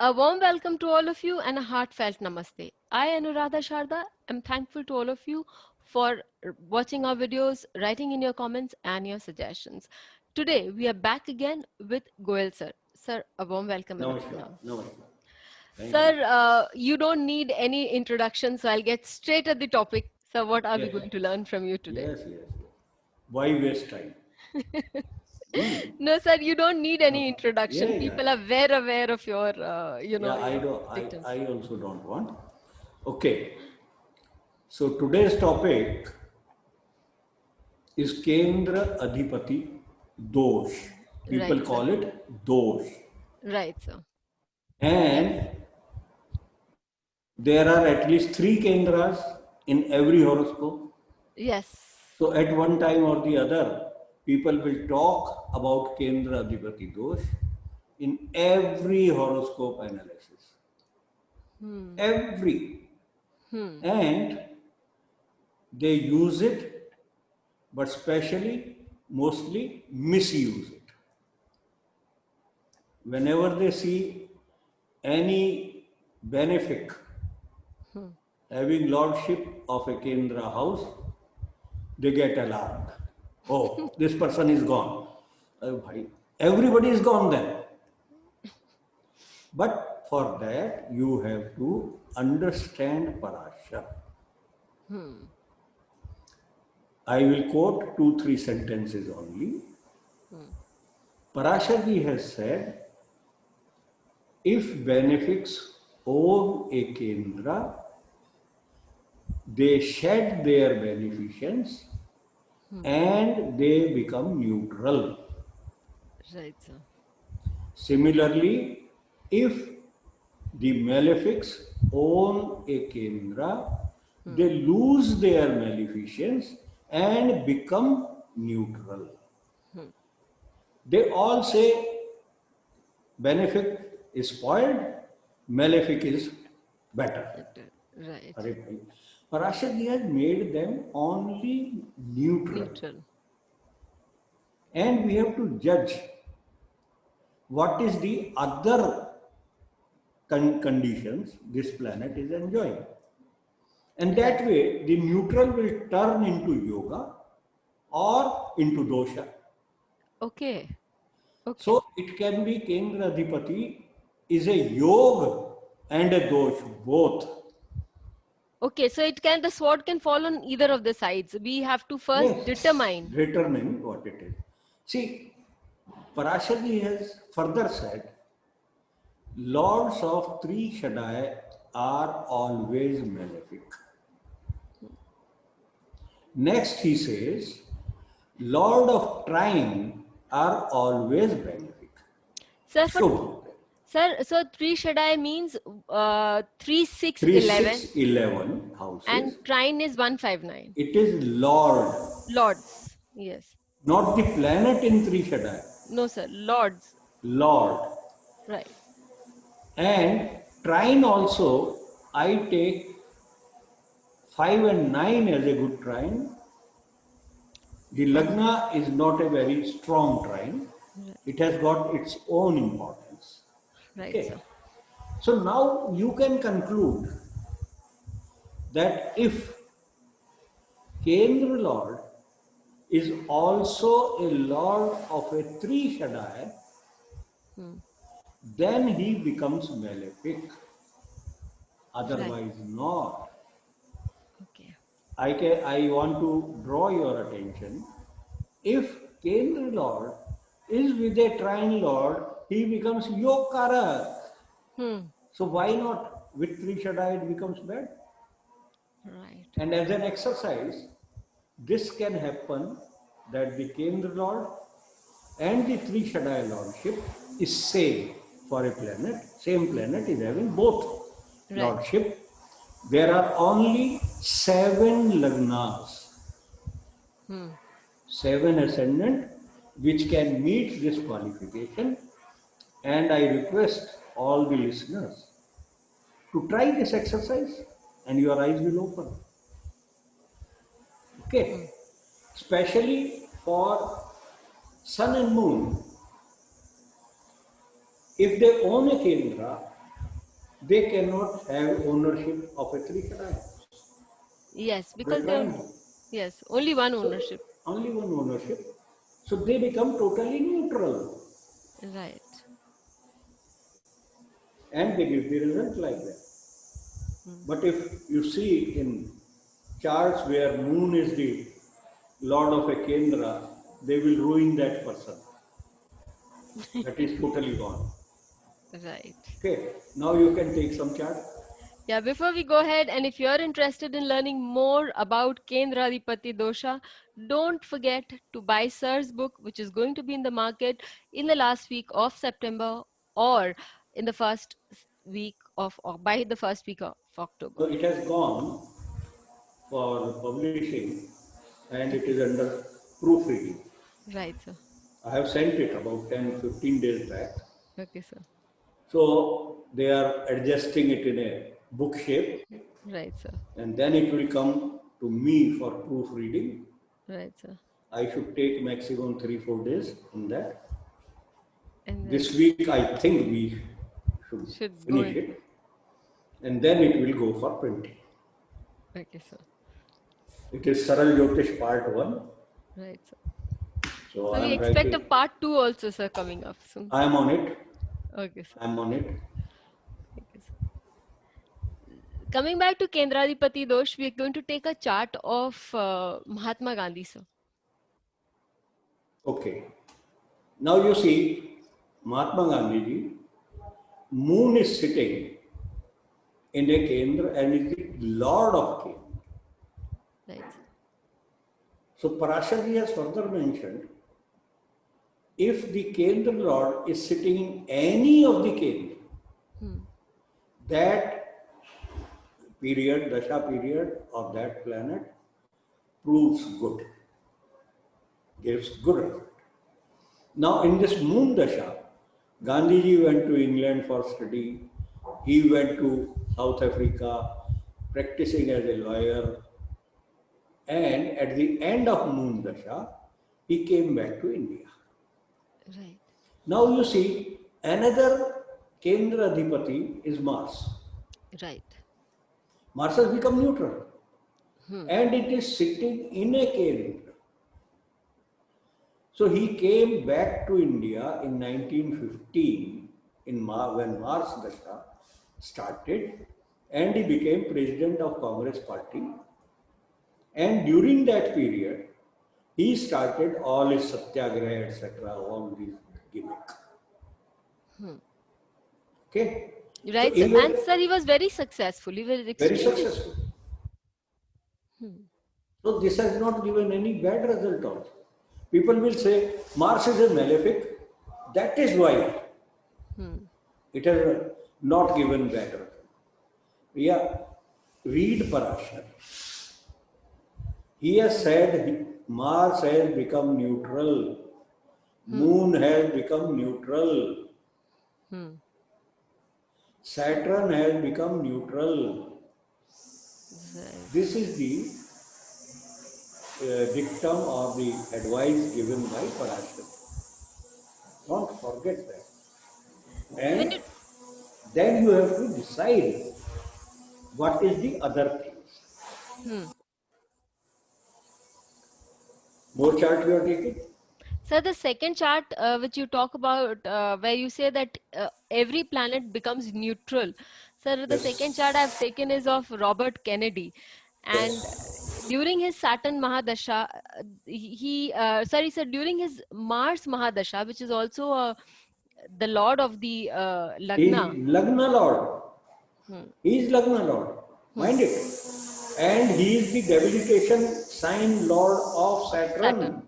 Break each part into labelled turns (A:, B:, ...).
A: A warm welcome to all of you and a heartfelt namaste. I, Anuradha Sharda, am thankful to all of you for watching our videos, writing in your comments and your suggestions. Today, we are back again with Goel sir. Sir, a warm welcome and a
B: Namaskar.
A: pranam.
B: Namaskar. Thank you.
A: Sir, you don't need any introduction, so I'll get straight at the topic. So, what are we
B: Yes,
A: going to learn from you today?
B: yes. Why waste time? Hmm.
A: No, sir, you don't need any
B: Okay.
A: introduction.
B: Yeah.
A: People are very aware of your,
B: Yeah, I
A: your
B: don't.
A: dictums.
B: I also don't want. Okay. So today's topic is Kendra Adhipati Dosh. People
A: Right, sir.
B: call it Dosh,
A: Right, sir.
B: and there are at least three Kendras in every horoscope.
A: Yes.
B: So at one time or the other, people will talk about Kendra Adhipati Dosh in every horoscope analysis.
A: Hmm.
B: Every.
A: Hmm.
B: And they use it, but specially, mostly misuse it. Whenever they see any benefic
A: Hmm.
B: having lordship of a Kendra house, they get alarmed. Oh, this person is gone. Oh, bhai. Everybody is gone then. But for that, you have to understand Parashar.
A: Hmm.
B: I will quote two, three sentences only.
A: Hmm.
B: Parashar has said, if benefics own a Kendra, they shed their beneficence
A: Hmm.
B: and they become neutral.
A: Right, sir.
B: Similarly, if the malefics own a Kendra,
A: Hmm.
B: they lose their maleficence and become neutral.
A: Hmm.
B: They all say benefic is spoiled, malefic is better.
A: Right.
B: Arey bhai. Parashar has made them only neutral.
A: Neutral.
B: And we have to judge what is the other conditions this planet is enjoying. And
A: Right.
B: that way, the neutral will turn into yoga or into dosha.
A: Okay. Okay.
B: So it can be Kendra Adhipati is a yoga and a dosh, both.
A: Okay. So it can, the sword can fall on either of the sides. We have to first
B: Yes,
A: determine.
B: determine what it is. See, Parashar has further said, Lords of three Shaddai are always malefic. Next, he says, Lord of Trine are always benefic.
A: Sir, for
B: Shubh.
A: sir, so 3 Shaddai means 3, 6,
B: 3,
A: 11,
B: 6, 11
A: and
B: houses.
A: trine is 159.
B: It is Lord,
A: Lords. Yes.
B: not the planet in Three Shaddai.
A: No, sir. Lords.
B: Lord.
A: Right.
B: And trine also, I take 5 and 9 as a good trine. The Lagna is not a very strong trine.
A: Right,
B: It has got its own importance.
A: right,
B: Okay.
A: sir.
B: So now you can conclude that if Kendra Lord is also a Lord of a three Shaddai,
A: Hmm.
B: then he becomes malefic,
A: Right.
B: otherwise not.
A: Okay.
B: I want to draw your attention. If Kendra Lord is with a trine Lord, he becomes Yokarak.
A: Hmm.
B: So why not with three Shaddai it becomes bad?
A: Right.
B: And as an exercise, this can happen that the Kendra Lord and the three Shaddai Lordship is same for a planet. Same
A: Hmm.
B: planet is having both
A: Right.
B: Lordship. There are only 7 Lagnas,
A: Hmm.
B: 7 ascendant, which can meet this qualification. And I request all the listeners to try this exercise and your eyes will open.
A: Hmm.
B: Okay. Especially for sun and moon, if they own a Kendra, they cannot have ownership of a Trikara house.
A: Yes,
B: They're
A: because
B: trying.
A: yes, only one
B: So
A: ownership.
B: only one ownership. So they become totally neutral
A: Right.
B: and they give the result like that.
A: Hmm.
B: But if you see in charts where moon is the lord of a Kendra, they will ruin that person. That is totally gone.
A: Right.
B: Okay, now you can take some chart.
A: Yeah, before we go ahead, and if you're interested in learning more about Kendradipati dosha, don't forget to buy Sir's book, which is going to be in the market in the last week of September or in the week of, or by the first week of October.
B: So it has gone for publishing and it is under proofreading.
A: Right, sir.
B: I have sent it about 10-15 days back.
A: Okay, sir.
B: So they are adjusting it in a book shape
A: Right, sir.
B: and then it will come to me for proofreading.
A: Right, sir.
B: I should take maximum 3-4 days in that.
A: And
B: This
A: then
B: week I think we should
A: should go
B: finish
A: in.
B: it and then it will go for printing.
A: Okay, sir.
B: It is Saral Jyotish part 1.
A: Right, sir.
B: So
A: So
B: I
A: we
B: am
A: expect a
B: writing.
A: part 2 also, sir, coming up soon.
B: I am on it.
A: Okay, sir.
B: I am on it.
A: Okay, sir. Coming back to Kendradipati Dosh, we are going to take a chart of Mahatma Gandhi, sir.
B: Okay. Now you see, Mahatma Gandhi ji, moon is sitting in a Kendra and is the Lord of Kendra.
A: Right.
B: So Parashar has further mentioned, if the Kendra Lord is sitting in any of the Kendra,
A: Hmm.
B: that period, Dasha period of that planet proves good, gives good result. Now in this moon Dasha, Gandhiji went to England for study. He went to South Africa practicing as a lawyer. And at the end of moon Dasha, he came back to India.
A: Right.
B: Now you see, another Kendra Adhipati is Mars.
A: Right.
B: Mars has become neutral.
A: Hmm.
B: And it is sitting in a Kendra. So he came back to India in 1915 when Mars Dasha started and he became president of Congress party. And during that period, he started all his satyagraha, etc., all these gimmick.
A: Hmm.
B: Okay? So
A: Right, sir.
B: even
A: And sir, he was very successful. He was
B: very
A: extremely.
B: successful.
A: Hmm.
B: So this has not given any bad result also. People will say Mars is a malefic. That is why
A: Hmm.
B: it has not given bad result. Yeah, read Parashar. He has said Mars has become neutral.
A: Hmm.
B: Moon has become neutral.
A: Hmm.
B: Saturn has become neutral.
A: Right.
B: This is the dictum or the advice given by Parashar. Don't forget that.
A: So when
B: And
A: you
B: then you have to decide what is the other things.
A: hmm.
B: More chart you are taking?
A: Sir, the second chart which you talk about, where you say that every planet becomes neutral. Sir, the second
B: Yes.
A: chart I've taken is of Robert Kennedy. And
B: Yes.
A: during his Saturn Mahadasha, sorry, sir, during his Mars Mahadasha, which is also the lord of the
B: He
A: Lagna.
B: is Lagna Lord.
A: Hmm.
B: He is Lagna Lord.
A: Hmm.
B: Mind it. And he is the debilitation sign Lord of
A: Saturn.
B: Saturn.
A: Hmm.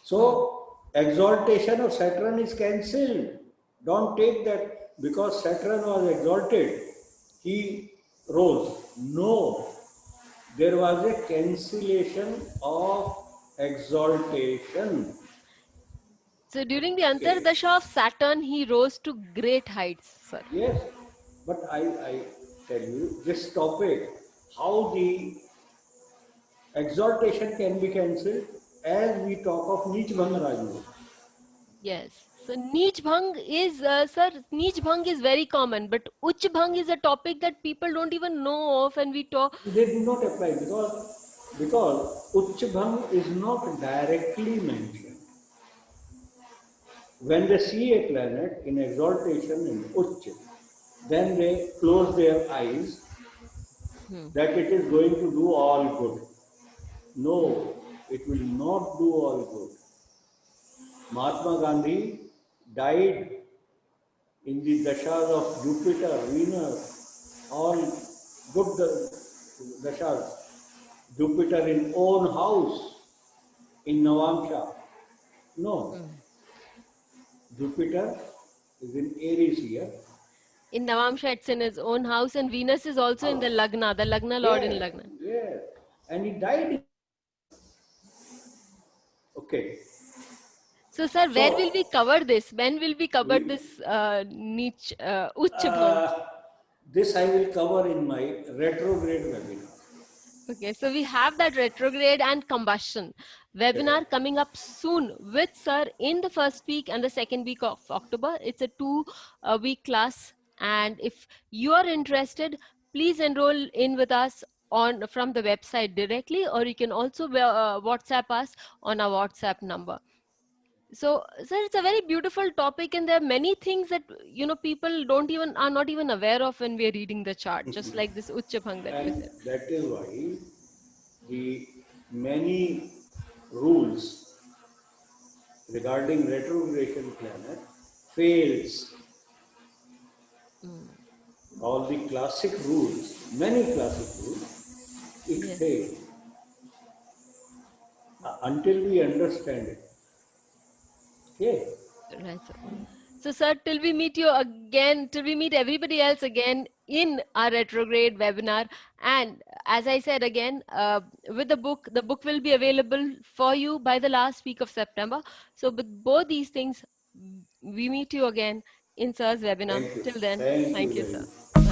B: So exaltation of Saturn is cancelled. Don't take that because Saturn was exalted, he rose. No, there was a cancellation of exaltation.
A: So during the
B: Okay.
A: Antardasha of Saturn, he rose to great heights, sir.
B: Yes, but I tell you this topic, how the exaltation can be cancelled as we talk of Neech Bhang Raju.
A: Yes. So Neech Bhang is, sir, Neech Bhang is very common, but Uch Bhang is a topic that people don't even know of, and we talk.
B: They do not apply because Uch Bhang is not directly mentioned. When they see a planet in exaltation in Uch, then they close their eyes that it is going to do all good. No, it will not do all good. Mahatma Gandhi died in the dashas of Jupiter, Venus, all good dashas. Jupiter in own house in Navamsha. No, Jupiter is in Aries here.
A: In Navamsha, it's in his own house, and Venus is also in the Lagna Lord in
B: Yes,
A: Lagna.
B: yes. And he died. Okay.
A: So, sir, where will
B: So,
A: we cover this? When will we cover
B: we,
A: this Uch Bhang?
B: uh, this I will cover in my retrograde webinar.
A: Okay, so we have that retrograde and combustion
B: Yes.
A: webinar coming up soon with sir in the first week and the second week of October. It's a 2 week class, and if you are interested, please enroll in with us on from the website directly, or you can also WhatsApp us on our WhatsApp number. So, sir, it's a very beautiful topic, and there are many things that people don't even are not even aware of when we are reading the chart, just like this Uchchabhang that you
B: And
A: said.
B: that is why the many rules regarding retrogradation planet fails.
A: Mm.
B: All the classic rules, many classic rules, it
A: Yes.
B: fails until we understand it. Okay.
A: Right, sir. So, sir, till we meet you again, till we meet everybody else again in our retrograde webinar. And as I said again, with the book will be available for you by the last week of September. So, with both these things, we meet you again in sir's webinar.
B: Thank you.
A: Till then,
B: Thank you
A: thank you,
B: very
A: sir.
B: much.
A: Bye.